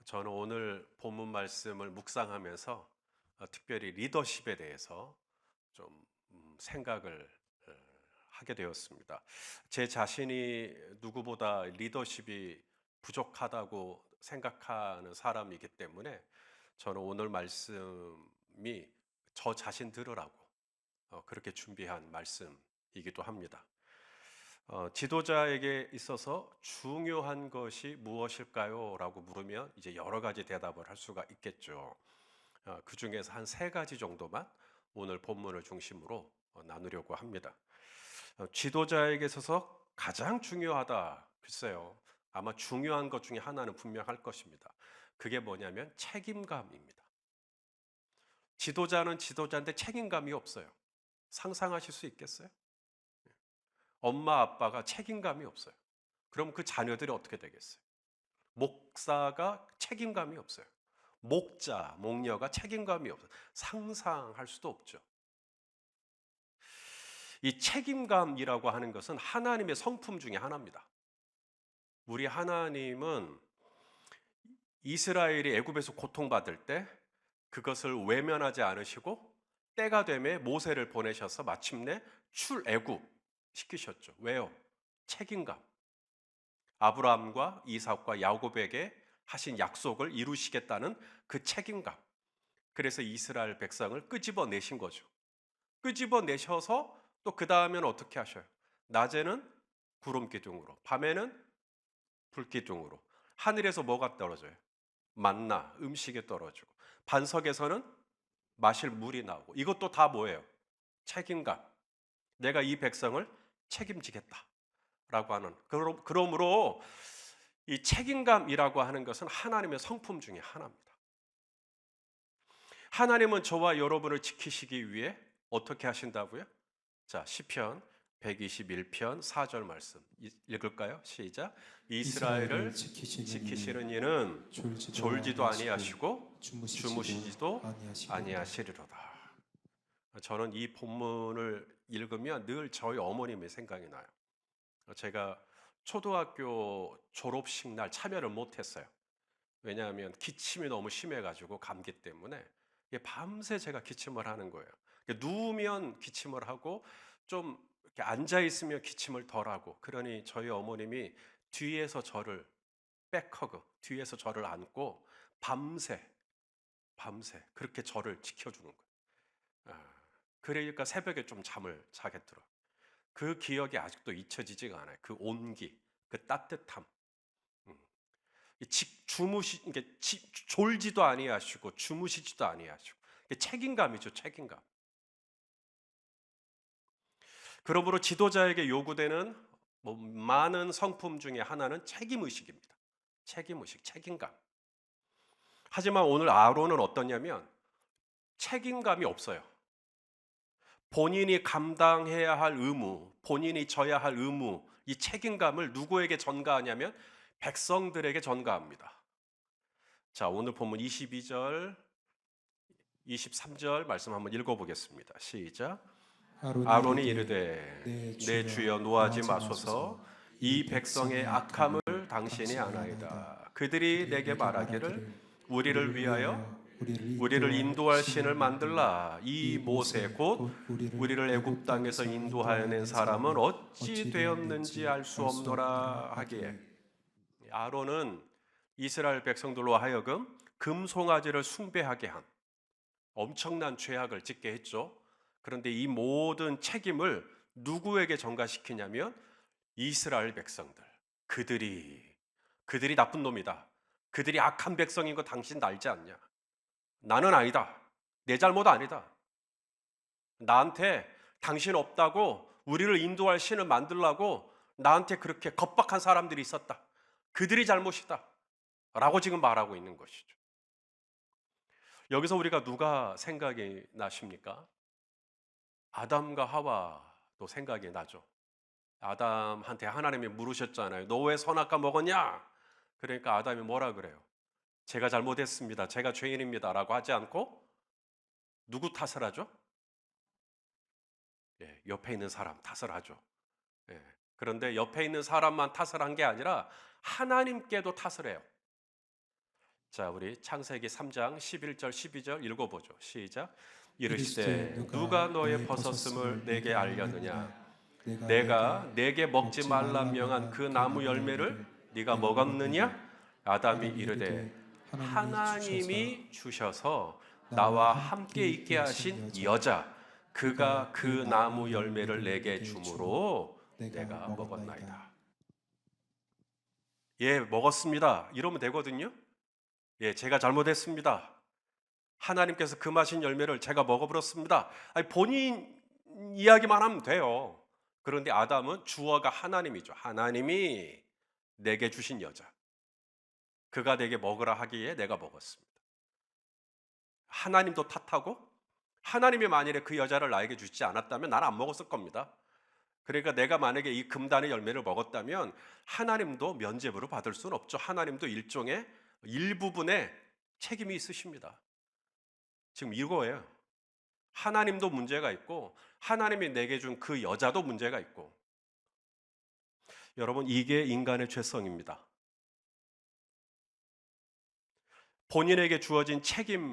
저는 오늘 본문 말씀을 묵상하면서 특별히 리더십에 대해서 좀 생각을 어, 하게 되었습니다. 제 자신이 누구보다 리더십이 부족하다고 생각하는 사람이기 때문에 저는 오늘 말씀이 저 자신 들으라고 그렇게 준비한 말씀이기도 합니다. 지도자에게 있어서 중요한 것이 무엇일까요? 라고 물으면 이제 여러 가지 대답을 할 수가 있겠죠. 그 중에서 한 세 가지 정도만 오늘 본문을 중심으로 나누려고 합니다. 지도자에게 있어서 가장 중요하다. 글쎄요. 아마 중요한 것 중에 하나는 분명할 것입니다. 그게 뭐냐면 책임감입니다. 지도자는 지도자인데 책임감이 없어요. 상상하실 수 있겠어요? 엄마 아빠가 책임감이 없어요. 그럼 그 자녀들이 어떻게 되겠어요? 목사가 책임감이 없어요. 목자, 목녀가 책임감이 없어요. 상상할 수도 없죠. 이 책임감이라고 하는 것은 하나님의 성품 중에 하나입니다. 우리 하나님은 이스라엘이 애굽에서 고통받을 때 그것을 외면하지 않으시고 때가 되매 모세를 보내셔서 마침내 출애굽 시키셨죠. 왜요? 책임감. 아브라함과 이삭과 야곱에게 하신 약속을 이루시겠다는 그 책임감. 그래서 이스라엘 백성을 끄집어내신 거죠. 끄집어내셔서 또 그 다음에는 어떻게 하셔요? 낮에는 구름 기둥으로, 밤에는 불 기둥으로. 하늘에서 뭐가 떨어져요? 만나, 음식이 떨어지고, 반석에서는 마실 물이 나오고. 이것도 다 뭐예요? 책임감. 내가 이 백성을 책임지겠다라고 하는. 그러므로 이 책임감이라고 하는 것은 하나님의 성품 중에 하나입니다. 하나님은 저와 여러분을 지키시기 위해 어떻게 하신다고요? 자, 시편 121편 4절 말씀 읽을까요? 시작. 이스라엘을 이스라엘을 지키시는 이는 지키시는 이는 졸지도 졸지도 아니하시고 아니하시고 주무시지도 주무시지도 아니하시리로다. 아니하시리로다. 저는 이 본문을 읽으면 늘 저희 어머님이 생각이 나요. 제가 초등학교 졸업식 날 참여를 못했어요. 왜냐하면 기침이 너무 심해가지고 감기 때문에 밤새 제가 기침을 하는 거예요. 누우면 기침을 하고 좀 이렇게 앉아 있으면 기침을 덜 하고, 그러니 저희 어머님이 뒤에서 저를 백허그, 뒤에서 저를 안고 밤새 그렇게 저를 지켜주는 거예요. 그러니까 새벽에 좀 잠을 자겠더라고요. 그 기억이 아직도 잊혀지지가 않아요. 그 온기, 그 따뜻함. 음. 졸지도 아니하시고 주무시지도 아니하시고. 책임감이죠, 책임감. 그러므로 지도자에게 요구되는 많은 성품 중에 하나는 책임의식입니다. 책임의식, 책임감. 하지만 오늘 아론은 어떠냐면 책임감이 없어요. 본인이 감당해야 할 의무, 본인이 져야 할 의무, 이 책임감을 누구에게 전가하냐면 백성들에게 전가합니다. 자, 오늘 본문 22절, 23절 말씀 한번 읽어보겠습니다. 시작. 아론이 아론이 이르되 이르되 내 내 주여 주여 노하지 노하지 마소서, 마소서. 이 이 백성의 백성의 악함을 악함을 당신이 당신이 아나이다. 아나이다. 그들이 그들이 내게 내게 말하기를 말하기를 우리를 우리를 위하여 위하여 우리를 우리를 인도할 인도할 신을 신을 만들라. 만들라. 이 이 모세 모세 곧 곧 우리를 우리를 애굽 애굽 땅에서 땅에서 인도하여 낸 인도하여 낸 사람은 사람은 어찌 어찌 되었는지 되었는지 알 수 알 수 없노라 없노라 하기에, 하기에 아론은 이스라엘 백성들로 하여금 금송아지를 숭배하게 한 엄청난 죄악을 짓게 했죠. 그런데 이 모든 책임을 누구에게 전가시키냐면 이스라엘 백성들. 그들이 나쁜 놈이다. 그들이 악한 백성인 거 당신 알지 않냐? 나는 아니다. 내 잘못 아니다. 나한테 당신 없다고 우리를 인도할 신을 만들라고 나한테 그렇게 겁박한 사람들이 있었다. 그들이 잘못이다. 라고 지금 말하고 있는 것이죠. 여기서 우리가 누가 생각이 나십니까? 아담과 하와도 생각이 나죠. 아담한테 하나님이 물으셨잖아요. 너 왜 선악과 먹었냐? 그러니까 아담이 뭐라 그래요? 제가 잘못했습니다. 제가 죄인입니다. 라고 하지 않고 누구 탓을 하죠? 옆에 있는 사람 탓을 하죠. 그런데 옆에 있는 사람만 탓을 한 게 아니라 하나님께도 탓을 해요. 자, 우리 창세기 3장 11절 12절 읽어보죠. 시작. 이르시되 이르시되 누가 너의 벗었음을 내게 알려느냐? 내가 내게 먹지 말라 명한 그 나무 열매를 네가 먹었느냐? 아담이 이르되 하나님이 주셔서 나와 함께 있게 하신 여자 그가 그 나무 열매를 내게 주므로 내가 먹었나이다. 예, 먹었습니다. 이러면 되거든요. 예, 제가 잘못했습니다. 하나님께서 금하신 열매를 제가 먹어버렸습니다. 아니, 본인 이야기만 하면 돼요. 그런데 아담은 주어가 하나님이죠. 하나님이 내게 주신 여자. 그가 내게 먹으라 하기에 내가 먹었습니다. 하나님도 탓하고 하나님이 만일에 그 여자를 나에게 주지 않았다면 나는 안 먹었을 겁니다. 그러니까 내가 만약에 이 금단의 열매를 먹었다면 하나님도 면죄부를 받을 수는 없죠. 하나님도 일종의 일부분의 책임이 있으십니다. 지금 이거예요. 하나님도 문제가 있고 하나님이 내게 준 그 여자도 문제가 있고. 여러분, 이게 인간의 죄성입니다. 본인에게 주어진 책임에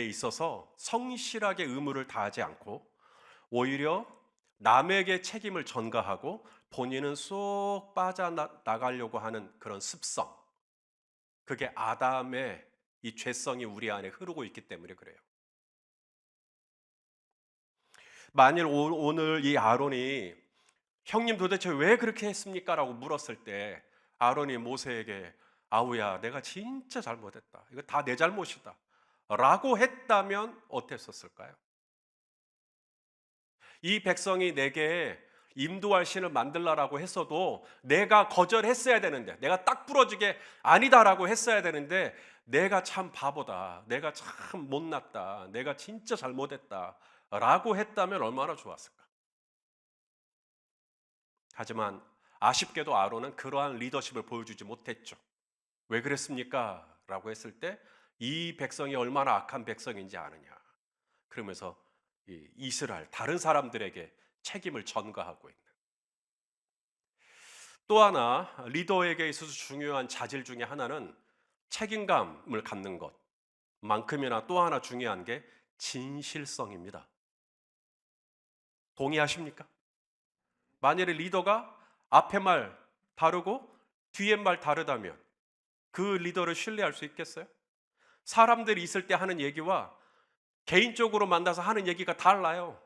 있어서 성실하게 의무를 다하지 않고 오히려 남에게 책임을 전가하고 본인은 쏙 빠져나가려고 하는 그런 습성, 그게 아담의 이 죄성이 우리 안에 흐르고 있기 때문에 그래요. 만일 오늘 이 아론이 형님 도대체 왜 그렇게 했습니까? 라고 물었을 때 아론이 모세에게 아우야 내가 진짜 잘못했다. 이거 다 내 잘못이다. 라고 했다면 어땠었을까요? 이 백성이 내게 인도할 신을 만들라라고 했어도 내가 거절했어야 되는데, 내가 딱 부러지게 아니다라고 했어야 되는데 내가 참 바보다, 내가 참 못났다, 내가 진짜 잘못했다 라고 했다면 얼마나 좋았을까. 하지만 아쉽게도 아론은 그러한 리더십을 보여주지 못했죠. 왜 그랬습니까? 라고 했을 때 이 백성이 얼마나 악한 백성인지 아느냐. 그러면서 이스라엘 다른 사람들에게 책임을 전가하고 있는. 또 하나 리더에게 있어서 중요한 자질 중에 하나는 책임감을 갖는 것만큼이나 또 하나 중요한 게 진실성입니다. 동의하십니까? 만일에 리더가 앞에 말 다르고 뒤에 말 다르다면 그 리더를 신뢰할 수 있겠어요? 사람들이 있을 때 하는 얘기와 개인적으로 만나서 하는 얘기가 달라요.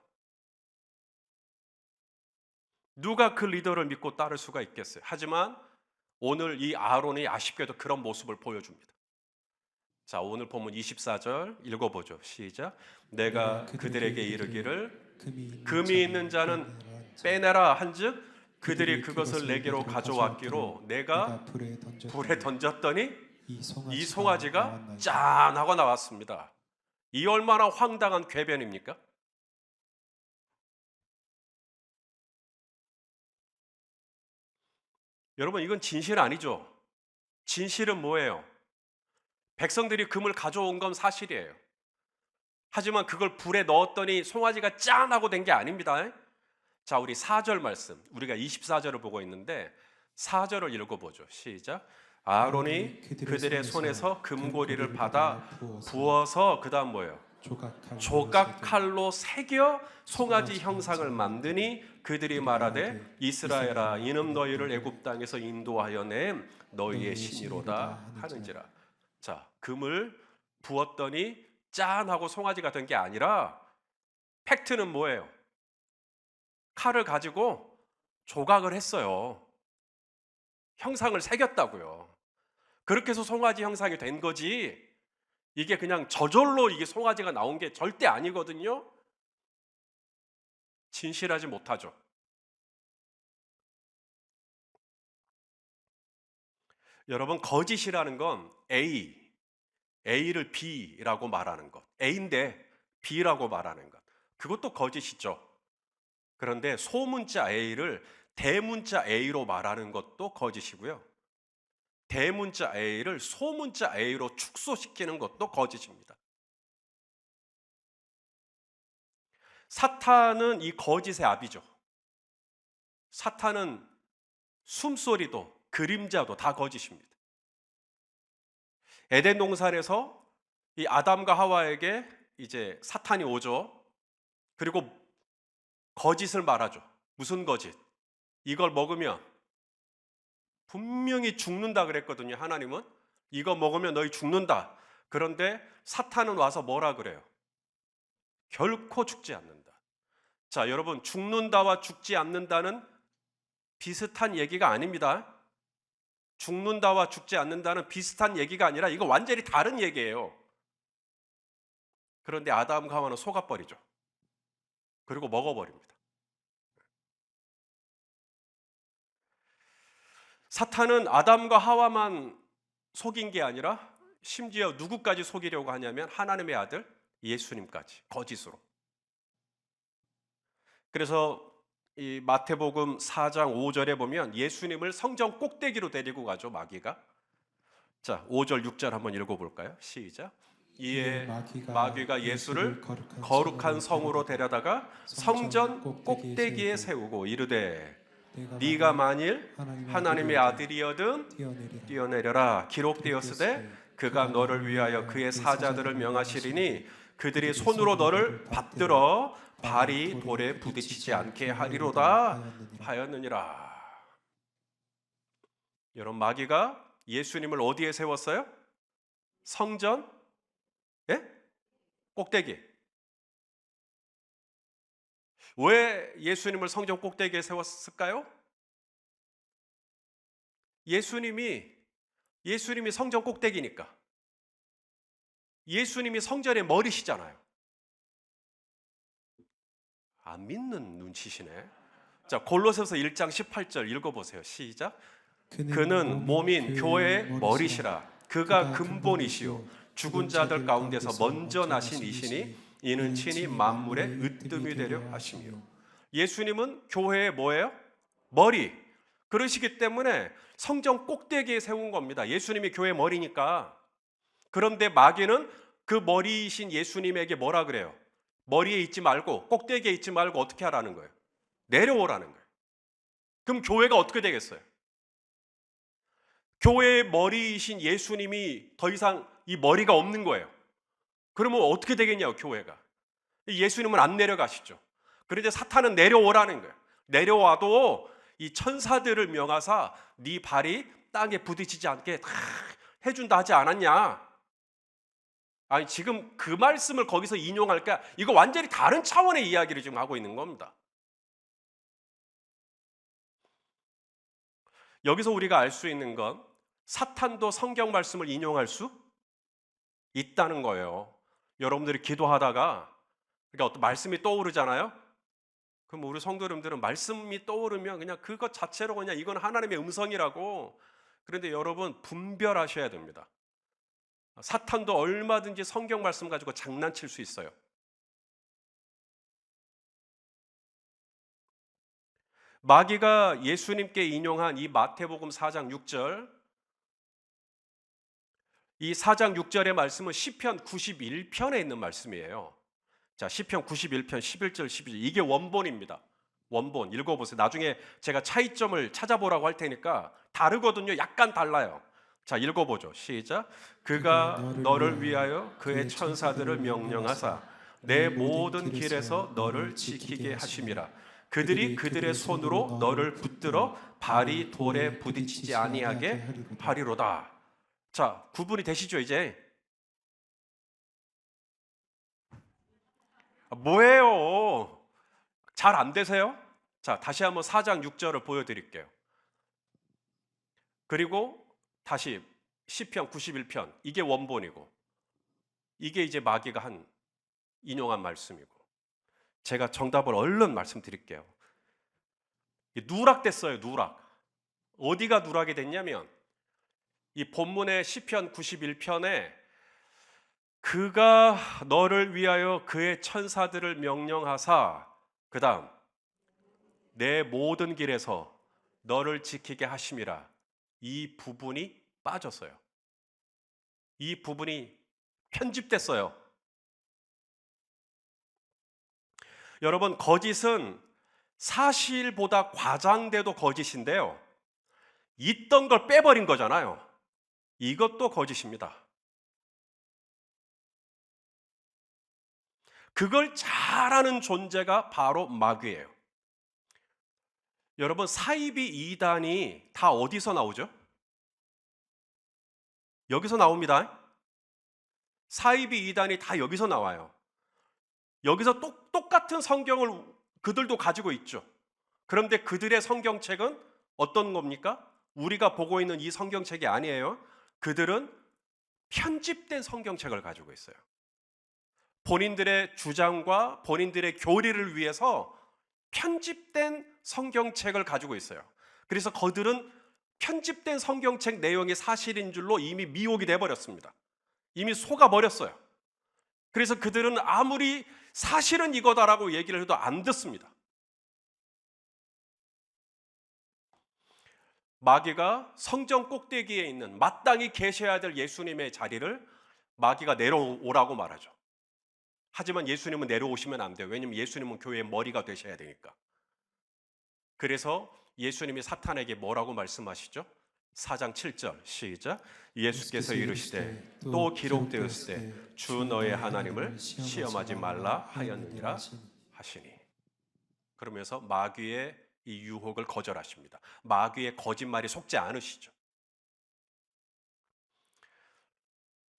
누가 그 리더를 믿고 따를 수가 있겠어요? 하지만 오늘 이 아론이 아쉽게도 그런 모습을 보여줍니다. 자, 오늘 본문 24절 읽어보죠. 시작. 내가 그들에게 이르기를 금이 있는 자는 빼내라 한즉 그들이 그것을 내게로 가져왔기로 내가 불에 던졌더니 이 송아지가 짠 하고 나왔습니다. 이 얼마나 황당한 궤변입니까? 여러분, 이건 진실 아니죠? 진실은 뭐예요? 백성들이 금을 가져온 건 사실이에요. 하지만 그걸 불에 넣었더니 송아지가 짠 하고 된 게 아닙니다. 자, 우리 4절 말씀, 우리가 24절을 보고 있는데 4절을 읽어보죠. 시작. 아론이 그들의 손에서 금고리를 받아 부어서 그 다음 뭐예요? 조각 칼로 새겨 송아지 형상을 만드니 그들이 말하되 이스라엘아 이는 너희를 애굽 땅에서 인도하여 낸 너희의 신이로다 하는지라. 자, 금을 부었더니 짠 하고 송아지가 된 게 아니라 팩트는 뭐예요? 칼을 가지고 조각을 했어요. 형상을 새겼다고요. 그렇게 해서 송아지 형상이 된 거지 이게 그냥 저절로 이게 송아지가 나온 게 절대 아니거든요. 진실하지 못하죠. 여러분, 거짓이라는 건 A를 B라고 말하는 것, A인데 B라고 말하는 것, 그것도 거짓이죠. 그런데 소문자 A를 대문자 A로 말하는 것도 거짓이고요. 대문자 A를 소문자 A로 축소시키는 것도 거짓입니다. 사탄은 이 거짓의 아비죠. 사탄은 숨소리도 그림자도 다 거짓입니다. 에덴 동산에서 이 아담과 하와에게 이제 사탄이 오죠. 그리고 거짓을 말하죠. 무슨 거짓? 이걸 먹으면 분명히 죽는다 그랬거든요. 하나님은 이거 먹으면 너희 죽는다. 그런데 사탄은 와서 뭐라 그래요? 결코 죽지 않는다. 자, 여러분, 죽는다와 죽지 않는다는 비슷한 얘기가 아닙니다. 죽는다와 죽지 않는다는 비슷한 얘기가 아니라 이거 완전히 다른 얘기예요. 그런데 아담과 하와는 속아버리죠. 그리고 먹어버립니다. 사탄은 아담과 하와만 속인 게 아니라 심지어 누구까지 속이려고 하냐면 하나님의 아들 예수님까지 거짓으로. 그래서 이 마태복음 4장 5절에 보면 예수님을 성전 꼭대기로 데리고 가죠, 마귀가. 자, 5절 6절 한번 읽어볼까요? 시작. 이에 마귀가 예수를 거룩한 성으로 데려다가 성전 꼭대기에 세우고 이르되 네가 만일 하나님의 아들이여든 뛰어내려라. 기록되었으되 그가 너를 위하여 그의 사자들을 명하시리니 그들이 손으로 너를 받들어 발이 돌에 부딪히지 않게 하리로다 하였느니라. 여러분, 마귀가 예수님을 어디에 세웠어요? 성전 꼭대기. 왜 예수님을 성전 꼭대기에 세웠을까요? 예수님이 성전 꼭대기니까. 예수님이 성전의 머리시잖아요. 안 믿는 눈치시네. 자, 골로새서 1장 18절 읽어보세요. 시작. 그는 몸인 교회의 머리시라. 그가 근본이시요 죽은 자들 가운데서 먼저 나신 이시니 이는 친히 만물의 으뜸이 되려 하시며. 예수님은 교회의 뭐예요? 머리. 그러시기 때문에 성전 꼭대기에 세운 겁니다. 예수님이 교회의 머리니까. 그런데 마귀는 그 머리이신 예수님에게 뭐라 그래요? 머리에 있지 말고 꼭대기에 있지 말고 어떻게 하라는 거예요? 내려오라는 거예요. 그럼 교회가 어떻게 되겠어요? 교회의 머리이신 예수님이 더 이상 이 머리가 없는 거예요. 그러면 어떻게 되겠냐고, 교회가. 예수님은 안 내려가시죠. 그런데 사탄은 내려오라는 거예요. 내려와도 이 천사들을 명하사 네 발이 땅에 부딪히지 않게 다 해준다 하지 않았냐? 아니, 지금 그 말씀을 거기서 인용할까? 이거 완전히 다른 차원의 이야기를 지금 하고 있는 겁니다. 여기서 우리가 알 수 있는 건 사탄도 성경 말씀을 인용할 수 있다는 거예요. 여러분들이 기도하다가 그러니까 어떤 말씀이 떠오르잖아요. 그럼 우리 성도님들은 말씀이 떠오르면 그냥 그것 자체로 그냥 이건 하나님의 음성이라고. 그런데 여러분, 분별하셔야 됩니다. 사탄도 얼마든지 성경 말씀 가지고 장난칠 수 있어요. 마귀가 예수님께 인용한 이 마태복음 4장 6절, 이 4장 6절의 말씀은 시편 91편에 있는 말씀이에요. 자, 시편 91편 11절 12절, 이게 원본입니다. 원본 읽어보세요. 나중에 제가 차이점을 찾아보라고 할 테니까 다르거든요. 약간 달라요. 자, 읽어보죠. 시작. 그가 너를 위하여 그의 천사들을 명령하사 내 모든 길에서 너를 지키게 하심이라. 그들이 그들의 손으로 너를 붙들어 발이 돌에 부딪히지 아니하게 하리로다. 자, 구분이 되시죠 이제? 뭐예요? 잘 안 되세요? 자, 다시 한번 4장 6절을 보여드릴게요. 그리고 다시 시편 91편, 이게 원본이고 이게 이제 마귀가 인용한 말씀이고, 제가 정답을 얼른 말씀드릴게요. 누락됐어요. 누락. 어디가 누락이 됐냐면 이 본문의 시편 91편에 그가 너를 위하여 그의 천사들을 명령하사 그 다음 내 모든 길에서 너를 지키게 하심이라, 이 부분이 빠졌어요. 이 부분이 편집됐어요. 여러분, 거짓은 사실보다 과장돼도 거짓인데요, 있던 걸 빼버린 거잖아요. 이것도 거짓입니다. 그걸 잘하는 존재가 바로 마귀예요. 여러분, 사이비 이단이 다 어디서 나오죠? 여기서 나옵니다. 사이비 이단이 다 여기서 나와요. 여기서 똑같은 성경을 그들도 가지고 있죠. 그런데 그들의 성경책은 어떤 겁니까? 우리가 보고 있는 이 성경책이 아니에요. 그들은 편집된 성경책을 가지고 있어요. 본인들의 주장과 본인들의 교리를 위해서 편집된 성경책을 가지고 있어요. 그래서 그들은 편집된 성경책 내용이 사실인 줄로 이미 미혹이 돼버렸습니다. 이미 속아버렸어요. 그래서 그들은 아무리 사실은 이거다라고 얘기를 해도 안 듣습니다. 마귀가 성전 꼭대기에 있는 마땅히 계셔야 될 예수님의 자리를 마귀가 내려오라고 말하죠. 하지만 예수님은 내려오시면 안 돼요. 왜냐하면 예수님은 교회의 머리가 되셔야 되니까. 그래서 예수님이 사탄에게 뭐라고 말씀하시죠? 4장 7절 시작. 예수께서 이르시되 또 기록되었으되 주 너의 하나님을 시험하지 말라 하였느니라 하시니. 그러면서 마귀의 이 유혹을 거절하십니다. 마귀의 거짓말이 속지 않으시죠.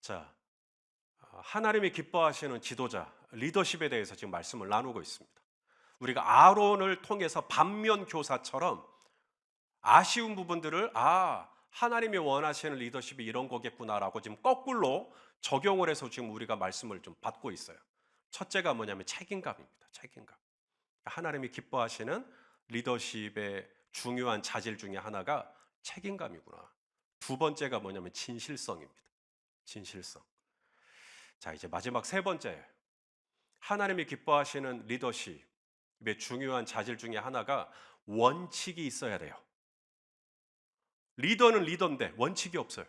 자, 하나님이 기뻐하시는 지도자, 리더십에 대해서 지금 말씀을 나누고 있습니다. 우리가 아론을 통해서 반면 교사처럼 아쉬운 부분들을 하나님이 원하시는 리더십이 이런 거겠구나라고 지금 거꾸로 적용을 해서 지금 우리가 말씀을 좀 받고 있어요. 첫째가 뭐냐면 책임감입니다. 책임감. 하나님이 기뻐하시는 리더십의 중요한 자질 중에 하나가 책임감이구나. 두 번째가 뭐냐면 진실성입니다. 진실성. 자, 이제 마지막 세 번째. 하나님이 기뻐하시는 리더십의 중요한 자질 중에 하나가 원칙이 있어야 돼요. 리더는 리더인데 원칙이 없어요.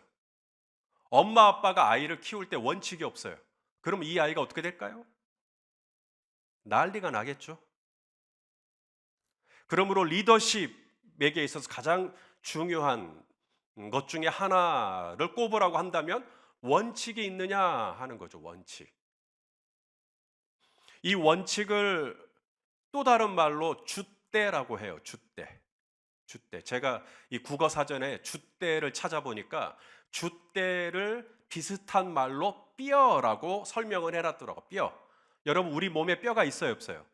엄마 아빠가 아이를 키울 때 원칙이 없어요. 그럼 이 아이가 어떻게 될까요? 난리가 나겠죠. 그러므로 리더십에게 있어서 가장 중요한 것 중에 하나를 꼽으라고 한다면 원칙이 있느냐 하는 거죠. 원칙. 이 원칙을 또 다른 말로 줏대라고 해요. 줏대. 줏대. 제가 이 국어 사전에 줏대를 찾아보니까 줏대를 비슷한 말로 뼈라고 설명을 해놨더라고요. 뼈. 여러분, 우리 몸에 뼈가 있어요, 없어요?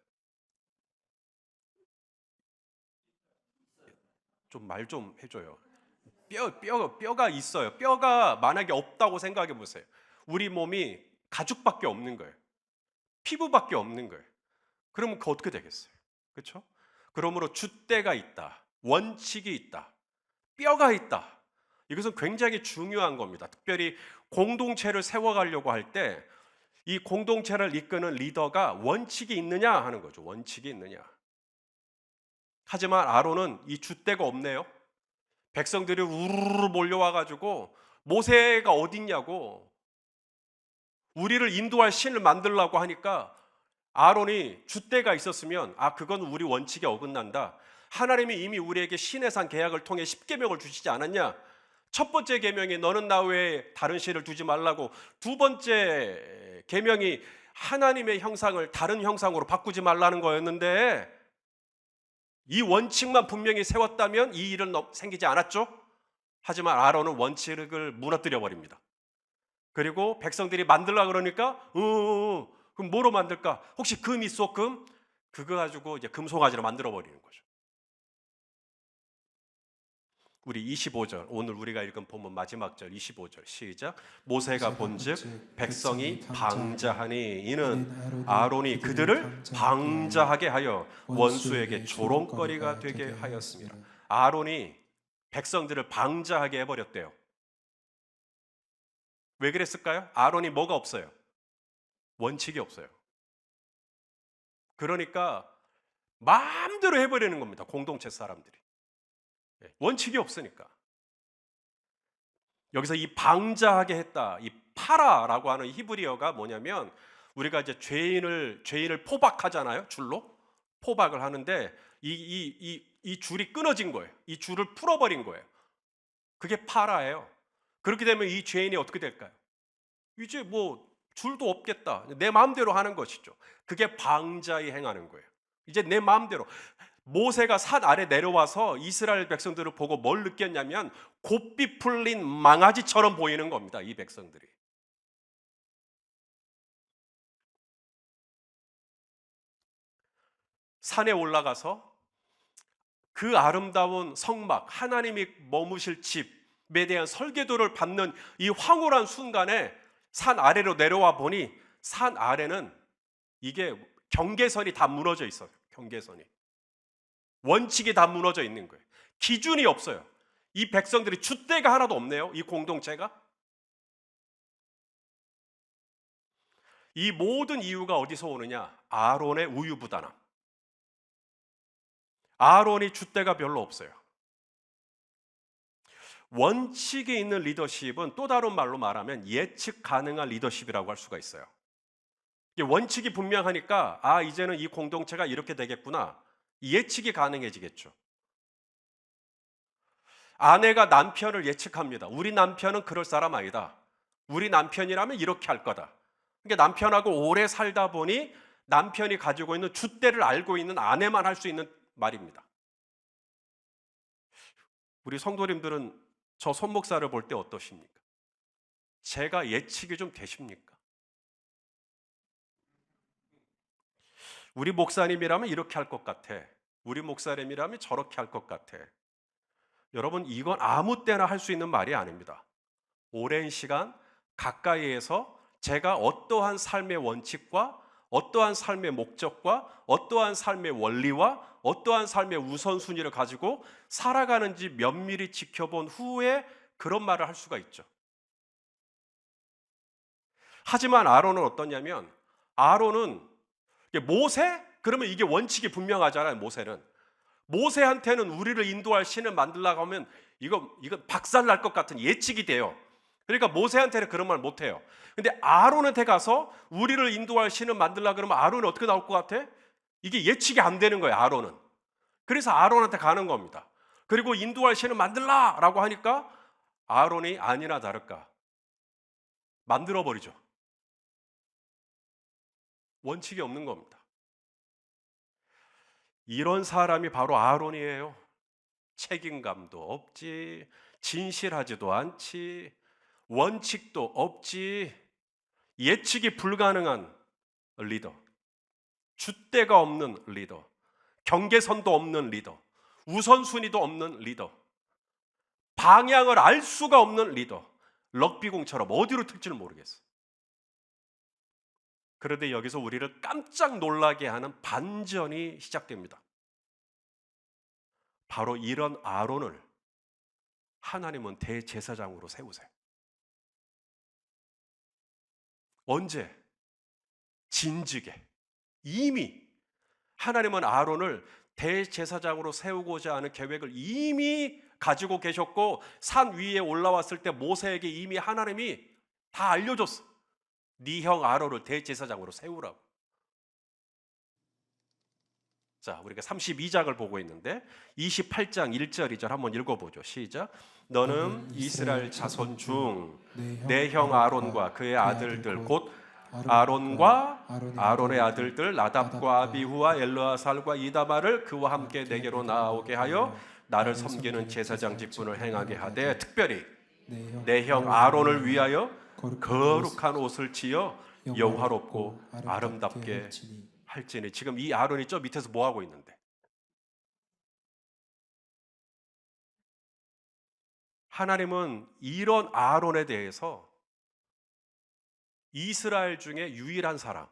좀 말 좀 해줘요. 뼈가 있어요. 뼈가 만약에 없다고 생각해 보세요. 우리 몸이 가죽밖에 없는 거예요. 피부밖에 없는 거예요. 그러면 그 어떻게 되겠어요? 그렇죠? 그러므로 줏대가 있다. 원칙이 있다. 뼈가 있다. 이것은 굉장히 중요한 겁니다. 특별히 공동체를 세워가려고 할 때 이 공동체를 이끄는 리더가 원칙이 있느냐 하는 거죠. 원칙이 있느냐. 하지만 아론은 이 줏대가 없네요. 백성들이 우르르 몰려와가지고 모세가 어딨냐고 우리를 인도할 신을 만들라고 하니까 아론이 줏대가 있었으면 그건 우리 원칙에 어긋난다. 하나님이 이미 우리에게 신의 산 계약을 통해 10계명을 주시지 않았냐? 첫 번째 계명이 너는 나 외에 다른 신을 두지 말라고, 두 번째 계명이 하나님의 형상을 다른 형상으로 바꾸지 말라는 거였는데 이 원칙만 분명히 세웠다면 이 일은 생기지 않았죠? 하지만 아론은 원칙을 무너뜨려 버립니다. 그리고 백성들이 만들라 그러니까 그럼 뭐로 만들까? 혹시 금 있어? 금? 그거 가지고 이제 금송아지로 만들어 버리는 거죠. 우리 25절, 오늘 우리가 읽은 본문 마지막 절 25절 시작. 모세가 본즉 백성이 방자하니 이는 아론이 그들을 방자하게 하여 원수에게 조롱거리가 되게 하였습니다. 아론이 백성들을 방자하게 해버렸대요. 왜 그랬을까요? 아론이 뭐가 없어요? 원칙이 없어요. 그러니까 마음대로 해버리는 겁니다. 공동체 사람들이. 원칙이 없으니까. 여기서 이 방자하게 했다, 이 파라라고 하는 히브리어가 뭐냐면 우리가 이제 죄인을 포박하잖아요. 줄로 포박을 하는데 이 줄이 끊어진 거예요. 이 줄을 풀어버린 거예요. 그게 파라예요. 그렇게 되면 이 죄인이 어떻게 될까요? 이제 뭐 줄도 없겠다. 내 마음대로 하는 것이죠. 그게 방자히 행하는 거예요. 이제 내 마음대로. 모세가 산 아래 내려와서 이스라엘 백성들을 보고 뭘 느꼈냐면 곱비 풀린 망아지처럼 보이는 겁니다. 이 백성들이. 산에 올라가서 그 아름다운 성막, 하나님이 머무실 집에 대한 설계도를 받는 이 황홀한 순간에 산 아래로 내려와 보니 산 아래는 이게 경계선이 다 무너져 있어요. 경계선이. 원칙이 다 무너져 있는 거예요. 기준이 없어요. 이 백성들이 줏대가 하나도 없네요. 이 공동체가. 이 모든 이유가 어디서 오느냐? 아론의 우유부단함. 아론이 줏대가 별로 없어요. 원칙이 있는 리더십은 또 다른 말로 말하면 예측 가능한 리더십이라고 할 수가 있어요. 이게 원칙이 분명하니까 이제는 이 공동체가 이렇게 되겠구나. 예측이 가능해지겠죠. 아내가 남편을 예측합니다. 우리 남편은 그럴 사람 아니다. 우리 남편이라면 이렇게 할 거다. 그러니까 남편하고 오래 살다 보니 남편이 가지고 있는 줏대를 알고 있는 아내만 할 수 있는 말입니다. 우리 성도님들은 저 손 목사를 볼 때 어떠십니까? 제가 예측이 좀 되십니까? 우리 목사님이라면 이렇게 할 것 같아. 우리 목사님이라면 저렇게 할 것 같아. 여러분, 이건 아무 때나 할 수 있는 말이 아닙니다. 오랜 시간 가까이에서 제가 어떠한 삶의 원칙과 어떠한 삶의 목적과 어떠한 삶의 원리와 어떠한 삶의 우선순위를 가지고 살아가는지 면밀히 지켜본 후에 그런 말을 할 수가 있죠. 하지만 아론은 어떠냐면 아론은 모세? 그러면 이게 원칙이 분명하잖아요. 모세한테는 우리를 인도할 신을 만들려고 하면 이거 박살날 것 같은 예측이 돼요. 그러니까 모세한테는 그런 말 못해요. 근데 아론한테 가서 우리를 인도할 신을 만들려고 그러면 아론이 어떻게 나올 것 같아? 이게 예측이 안 되는 거예요. 아론은. 그래서 아론한테 가는 겁니다. 그리고 인도할 신을 만들라라고 하니까 아론이 아니나 다를까 만들어버리죠. 원칙이 없는 겁니다. 이런 사람이 바로 아론이에요. 책임감도 없지, 진실하지도 않지, 원칙도 없지, 예측이 불가능한 리더, 줏대가 없는 리더, 경계선도 없는 리더, 우선순위도 없는 리더, 방향을 알 수가 없는 리더, 럭비공처럼 어디로 튈지를 모르겠어. 그런데 여기서 우리를 깜짝 놀라게 하는 반전이 시작됩니다. 바로 이런 아론을 하나님은 대제사장으로 세우세요. 언제? 진즉에. 이미 하나님은 아론을 대제사장으로 세우고자 하는 계획을 이미 가지고 계셨고 산 위에 올라왔을 때 모세에게 이미 하나님이 다 알려줬어. 네 형 아론을 대제사장으로 세우라고. 자, 우리가 32장을 보고 있는데 28장 1절 2절 한번 읽어보죠. 시작. 너는 이스라엘 자손 중 내 형 아론과 그의 아들들 곧 아론과 아론의 아들들 나답과 아비후와 엘르아살과 이다말을 그와 함께 내게로 나오게 하여 나를 섬기는 제사장 직분을 행하게 하되 특별히 내 형 아론을 위하여 거룩한 옷을 지어 영화롭고 아름답게 할지니. 지금 이 아론이 저 밑에서 뭐 하고 있는데? 하나님은 이런 아론에 대해서 이스라엘 중에 유일한 사람,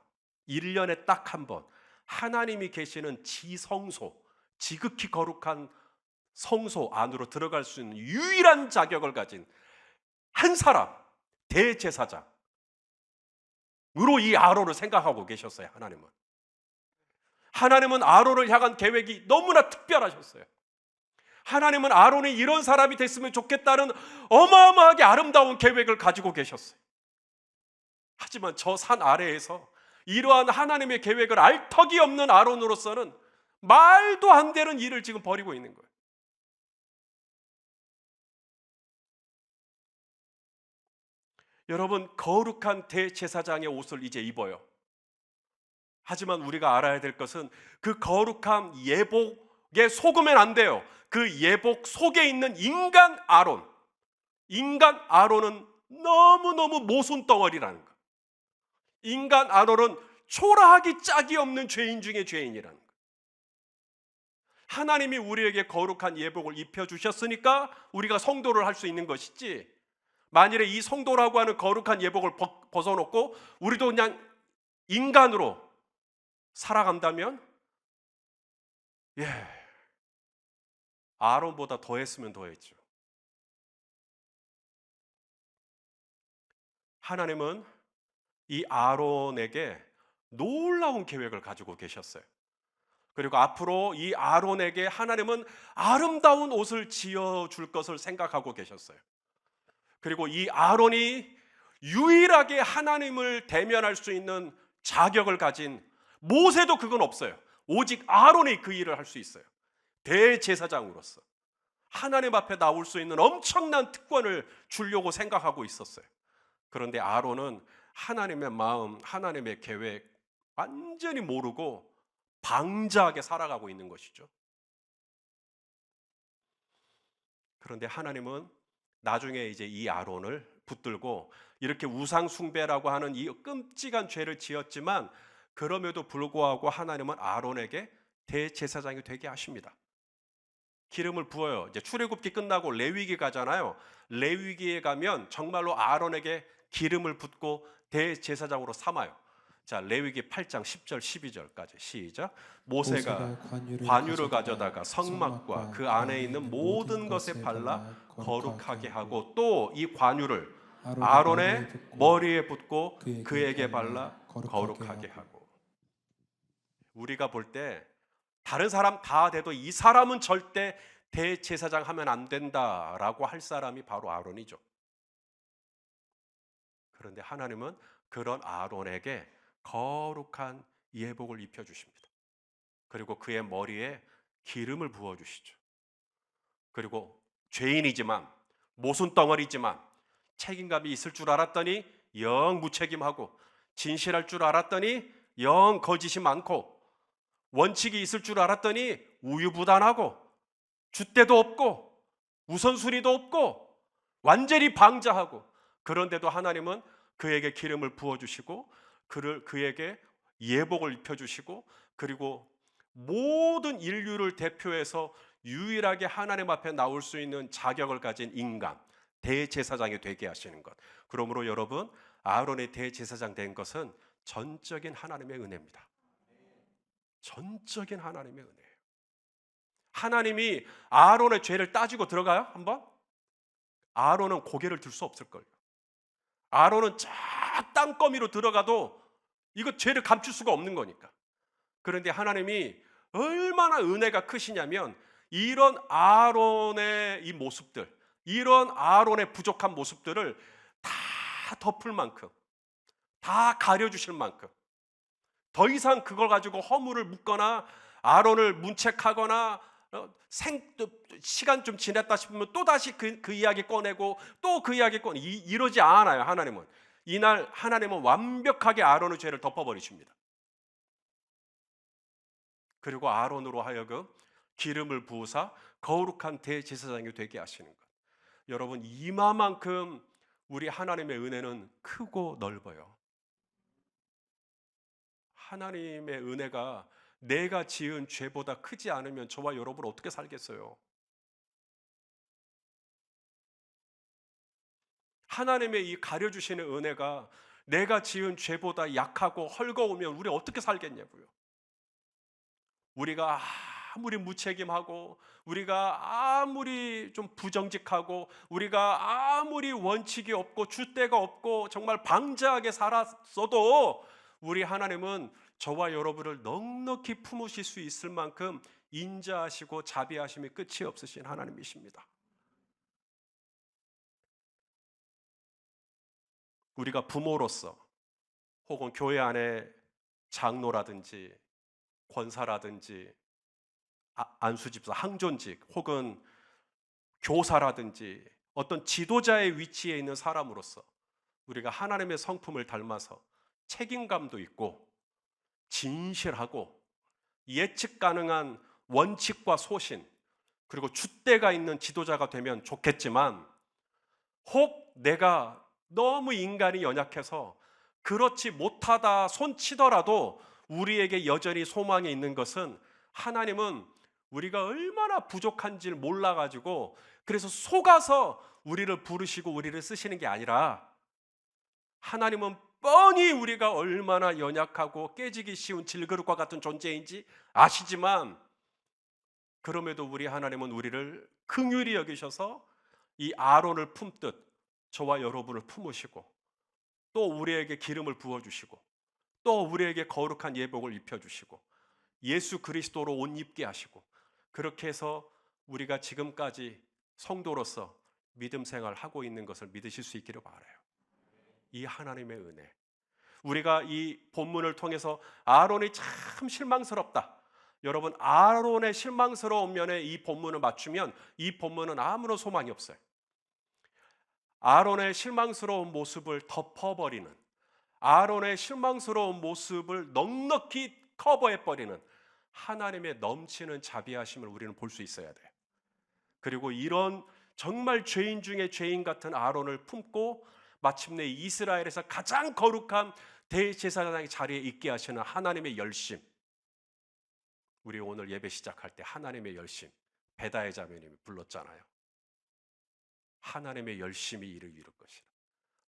1년에 딱 한 번 하나님이 계시는 지성소, 지극히 거룩한 성소 안으로 들어갈 수 있는 유일한 자격을 가진 한 사람, 대제사장으로 이 아론을 생각하고 계셨어요. 하나님은 아론을 향한 계획이 너무나 특별하셨어요. 하나님은 아론이 이런 사람이 됐으면 좋겠다는 어마어마하게 아름다운 계획을 가지고 계셨어요. 하지만 저 산 아래에서 이러한 하나님의 계획을 알 턱이 없는 아론으로서는 말도 안 되는 일을 지금 벌이고 있는 거예요. 여러분, 거룩한 대제사장의 옷을 이제 입어요. 하지만 우리가 알아야 될 것은 그 거룩한 예복에 속으면 안 돼요. 그 예복 속에 있는 인간 아론은 너무너무 모순덩어리라는 거. 인간 아론은 초라하기 짝이 없는 죄인 중에 죄인이라는 거. 하나님이 우리에게 거룩한 예복을 입혀주셨으니까 우리가 성도를 할 수 있는 것이지, 만일에 이 성도라고 하는 거룩한 예복을 벗어놓고 우리도 그냥 인간으로 살아간다면, 아론보다 더했으면 더했죠. 하나님은 이 아론에게 놀라운 계획을 가지고 계셨어요. 그리고 앞으로 이 아론에게 하나님은 아름다운 옷을 지어줄 것을 생각하고 계셨어요. 그리고 이 아론이 유일하게 하나님을 대면할 수 있는 자격을 가진, 모세도 그건 없어요. 오직 아론이 그 일을 할 수 있어요. 대제사장으로서 하나님 앞에 나올 수 있는 엄청난 특권을 주려고 생각하고 있었어요. 그런데 아론은 하나님의 마음, 하나님의 계획 완전히 모르고 방자하게 살아가고 있는 것이죠. 그런데 하나님은 나중에 이제 이 아론을 붙들고 이렇게 우상 숭배라고 하는 이 끔찍한 죄를 지었지만, 그럼에도 불구하고 하나님은 아론에게 대제사장이 되게 하십니다. 기름을 부어요. 이제 출애굽기 끝나고 레위기 가잖아요. 레위기에 가면 정말로 아론에게 기름을 붓고 대제사장으로 삼아요. 자, 레위기 8장 10절 12절까지 시작. 모세가 관유를 가져다가 성막과 그 안에 있는 모든 것에 발라 거룩하게 하고, 또 이 관유를 아론의 머리에 붓고 그에게 발라 거룩하게 하고. 우리가 볼 때 다른 사람 다 돼도 이 사람은 절대 대제사장 하면 안 된다라고 할 사람이 바로 아론이죠. 그런데 하나님은 그런 아론에게 거룩한 예복을 입혀주십니다. 그리고 그의 머리에 기름을 부어주시죠. 그리고 죄인이지만, 모순덩어리지만 책임감이 있을 줄 알았더니 영 무책임하고, 진실할 줄 알았더니 영 거짓이 많고, 원칙이 있을 줄 알았더니 우유부단하고, 줏대도 없고 우선순위도 없고 완전히 방자하고, 그런데도 하나님은 그에게 기름을 부어주시고 그에게 예복을 입혀주시고, 그리고 모든 인류를 대표해서 유일하게 하나님 앞에 나올 수 있는 자격을 가진 인간, 대제사장이 되게 하시는 것. 그러므로 여러분, 아론의 대제사장 된 것은 전적인 하나님의 은혜입니다. 전적인 하나님의 은혜예요. 하나님이 아론의 죄를 따지고 들어가요? 한번? 아론은 고개를 들 수 없을걸요. 아론은 쫙 땅거미로 들어가도 이거 죄를 감출 수가 없는 거니까. 그런데 하나님이 얼마나 은혜가 크시냐면, 이런 아론의 이 모습들, 이런 아론의 부족한 모습들을 다 덮을 만큼, 다 가려주실 만큼, 더 이상 그걸 가지고 허물을 묻거나 아론을 문책하거나 시간 좀 지났다 싶으면 또다시 그 이야기 꺼내고 또 그 이야기 이러지 않아요. 하나님은 이날 하나님은 완벽하게 아론의 죄를 덮어버리십니다. 그리고 아론으로 하여금 기름을 부으사 거룩한 대제사장이 되게 하시는 것. 여러분, 이마만큼 우리 하나님의 은혜는 크고 넓어요. 하나님의 은혜가 내가 지은 죄보다 크지 않으면 저와 여러분 어떻게 살겠어요? 하나님의 이 가려주시는 은혜가 내가 지은 죄보다 약하고 헐거우면 우리 어떻게 살겠냐고요. 우리가 아무리 무책임하고, 우리가 아무리 좀 부정직하고, 우리가 아무리 원칙이 없고 줏대가 없고 정말 방자하게 살았어도 우리 하나님은 저와 여러분을 넉넉히 품으실 수 있을 만큼 인자하시고 자비하심이 끝이 없으신 하나님이십니다. 우리가 부모로서, 혹은 교회 안에 장로라든지 권사라든지 안수집사, 항존직, 혹은 교사라든지 어떤 지도자의 위치에 있는 사람으로서 우리가 하나님의 성품을 닮아서 책임감도 있고 진실하고 예측 가능한 원칙과 소신, 그리고 줏대가 있는 지도자가 되면 좋겠지만, 혹 내가 너무 인간이 연약해서 그렇지 못하다 손치더라도 우리에게 여전히 소망이 있는 것은, 하나님은 우리가 얼마나 부족한지를 몰라가지고 그래서 속아서 우리를 부르시고 우리를 쓰시는 게 아니라, 하나님은 뻔히 우리가 얼마나 연약하고 깨지기 쉬운 질그릇과 같은 존재인지 아시지만, 그럼에도 우리 하나님은 우리를 긍휼히 여기셔서 이 아론을 품듯 저와 여러분을 품으시고, 또 우리에게 기름을 부어주시고, 또 우리에게 거룩한 예복을 입혀주시고, 예수 그리스도로 옷 입게 하시고, 그렇게 해서 우리가 지금까지 성도로서 믿음 생활 하고 있는 것을 믿으실 수 있기를 바라요. 이 하나님의 은혜, 우리가 이 본문을 통해서 아론이 참 실망스럽다, 여러분, 아론의 실망스러운 면에 이 본문을 맞추면 이 본문은 아무런 소망이 없어요. 아론의 실망스러운 모습을 덮어버리는, 아론의 실망스러운 모습을 넉넉히 커버해버리는 하나님의 넘치는 자비하심을 우리는 볼 수 있어야 돼요. 그리고 이런 정말 죄인 중에 죄인 같은 아론을 품고 마침내 이스라엘에서 가장 거룩한 대제사장의 자리에 있게 하시는 하나님의 열심, 우리 오늘 예배 시작할 때 하나님의 열심, 베다의 자매님이 불렀잖아요. 하나님의 열심이 이를 이룰 것이라.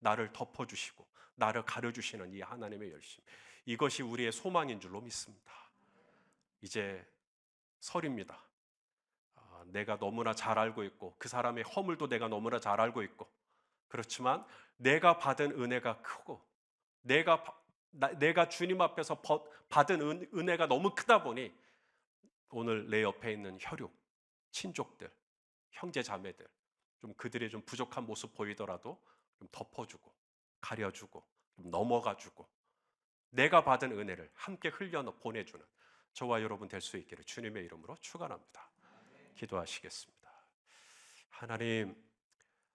나를 덮어주시고 나를 가려주시는 이 하나님의 열심, 이것이 우리의 소망인 줄로 믿습니다. 이제 설입니다. 내가 너무나 잘 알고 있고 그 사람의 허물도 내가 너무나 잘 알고 있고, 그렇지만 내가 받은 은혜가 크고 내가 주님 앞에서 받은 은혜가 너무 크다 보니, 오늘 내 옆에 있는 혈육, 친족들, 형제 자매들, 좀 그들의 좀 부족한 모습 보이더라도 좀 덮어주고 가려주고 좀 넘어가주고, 내가 받은 은혜를 함께 흘려 보내주는 저와 여러분 될 수 있기를 주님의 이름으로 축원합니다. 기도하시겠습니다. 하나님,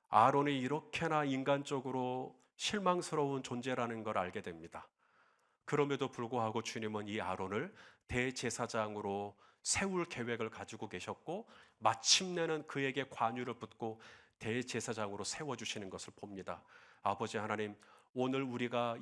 아론이 이렇게나 인간적으로 실망스러운 존재라는 걸 알게 됩니다. 그럼에도 불구하고 주님은 이 아론을 대제사장으로 세울 계획을 가지고 계셨고, 마침내는 그에게 관유를 붓고 대제사장으로 세워주시는 것을 봅니다. 아버지 하나님, 오늘 우리가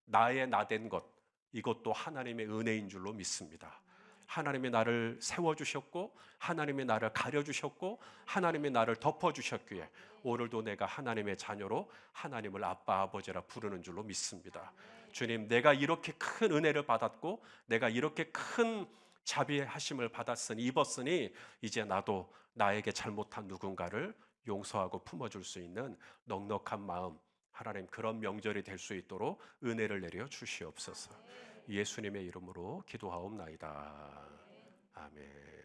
나의 나된 것, 이것도 하나님의 은혜인 줄로 믿습니다. 하나님의 나를 세워주셨고 하나님의 나를 가려주셨고 하나님의 나를 덮어주셨기에 오늘도 내가 하나님의 자녀로 하나님을 아빠 아버지라 부르는 줄로 믿습니다. 주님, 내가 이렇게 큰 은혜를 받았고 내가 이렇게 큰 자비하심을 받았으니 입었으니, 이제 나도 나에게 잘못한 누군가를 용서하고 품어줄 수 있는 넉넉한 마음, 하나님 그런 명절이 될 수 있도록 은혜를 내려 주시옵소서. 예수님의 이름으로 기도하옵나이다. 아멘.